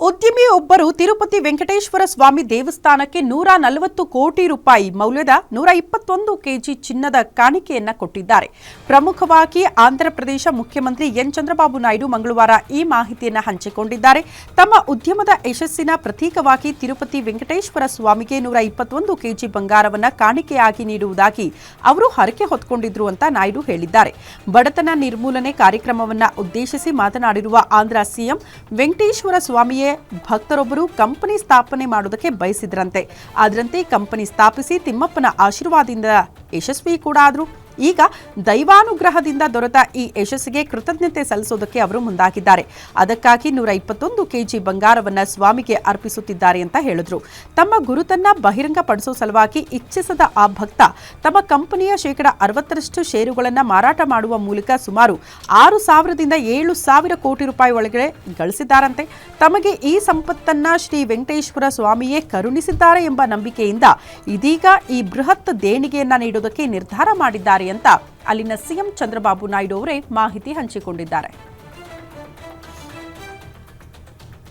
ಉದ್ಯಮಿಯೊಬ್ಬರು ತಿರುಪತಿ ವೆಂಕಟೇಶ್ವರ ಸ್ವಾಮಿ ದೇವಸ್ಥಾನಕ್ಕೆ 140 ಕೋಟಿ ರೂಪಾಯಿ ಮೌಲ್ಯದ 121 ಕೆಜಿ ಚಿನ್ನದ ಕಾಣಿಕೆಯನ್ನ ಕೊಟ್ಟಿದ್ದಾರೆ. ಪ್ರಮುಖವಾಗಿ ಆಂಧ್ರಪ್ರದೇಶ ಮುಖ್ಯಮಂತ್ರಿ ಎನ್ ಚಂದ್ರಬಾಬು ನಾಯ್ಡು ಮಂಗಳವಾರ ಈ ಮಾಹಿತಿಯನ್ನು ಹಂಚಿಕೊಂಡಿದ್ದಾರೆ. ತಮ್ಮ ಉದ್ಯಮದ ಯಶಸ್ಸಿನ ಪ್ರತೀಕವಾಗಿ ತಿರುಪತಿ ವೆಂಕಟೇಶ್ವರ ಸ್ವಾಮಿಗೆ 121 ಕೆಜಿ ಬಂಗಾರವನ್ನು ಕಾಣಿಕೆಯಾಗಿ ನೀಡುವುದಾಗಿ ಅವರು ಹರಕೆ ಹೊತ್ತುಕೊಂಡಿದ್ರು ಅಂತ ನಾಯ್ಡು ಹೇಳಿದ್ದಾರೆ. ಬಡತನ ನಿರ್ಮೂಲನೆ ಕಾರ್ಯಕ್ರಮವನ್ನು ಉದ್ದೇಶಿಸಿ ಮಾತನಾಡಿರುವ ಆಂಧ್ರ ಸಿಎಂ, ವೆಂಕಟೇಶ್ವರ ಸ್ವಾಮಿಯೇ ಭಕ್ತರೊಬ್ಬರು ಕಂಪನಿ ಸ್ಥಾಪನೆ ಮಾಡುವುದಕ್ಕೆ ಬಯಸಿದ್ರಂತೆ. ಅದರಂತೆ ಕಂಪನಿ ಸ್ಥಾಪಿಸಿ ತಿಮ್ಮಪ್ಪನ ಆಶೀರ್ವಾದದಿಂದ ಯಶಸ್ವಿ ಕೂಡ ಆದರು. ಈಗ ದೈವಾನುಗ್ರಹದಿಂದ ದೊರೆತ ಈ ಯಶಸ್ಸಿಗೆ ಕೃತಜ್ಞತೆ ಸಲ್ಲಿಸೋದಕ್ಕೆ ಅವರು ಮುಂದಾಗಿದ್ದಾರೆ. ಅದಕ್ಕಾಗಿ 121 ಕೆಜಿ ಬಂಗಾರವನ್ನು ಸ್ವಾಮಿಗೆ ಅರ್ಪಿಸುತ್ತಿದ್ದಾರೆ ಅಂತ ಹೇಳಿದ್ರು. ತಮ್ಮ ಗುರುತನ್ನ ಬಹಿರಂಗಪಡಿಸುವ ಸಲುವಾಗಿ ಇಚ್ಛಿಸದ ಆ ಭಕ್ತ ತಮ್ಮ ಕಂಪನಿಯ ಶೇಕಡ 60ರಷ್ಟು ಷೇರುಗಳನ್ನು ಮಾರಾಟ ಮಾಡುವ ಮೂಲಕ ಸುಮಾರು 6,000ದಿಂದ 7,000 ಕೋಟಿ ರೂಪಾಯಿ ಒಳಗಡೆ ಗಳಿಸಿದ್ದಾರಂತೆ. ತಮಗೆ ಈ ಸಂಪತ್ತನ್ನ ಶ್ರೀ ವೆಂಕಟೇಶ್ವರ ಸ್ವಾಮಿಯೇ ಕರುಣಿಸಿದ್ದಾರೆ ಎಂಬ ನಂಬಿಕೆಯಿಂದ ಇದೀಗ ಈ ಬೃಹತ್ ದೇಣಿಗೆಯನ್ನ ನೀಡುವುದಕ್ಕೆ ನಿರ್ಧಾರ ಮಾಡಿದ್ದಾರೆ ಅಂತ ಅಲ್ಲಿನ ಸಿಎಂ ಚಂದ್ರಬಾಬು ನಾಯ್ಡು ಅವರೇ ಮಾಹಿತಿ ಹಂಚಿಕೊಂಡಿದ್ದಾರೆ.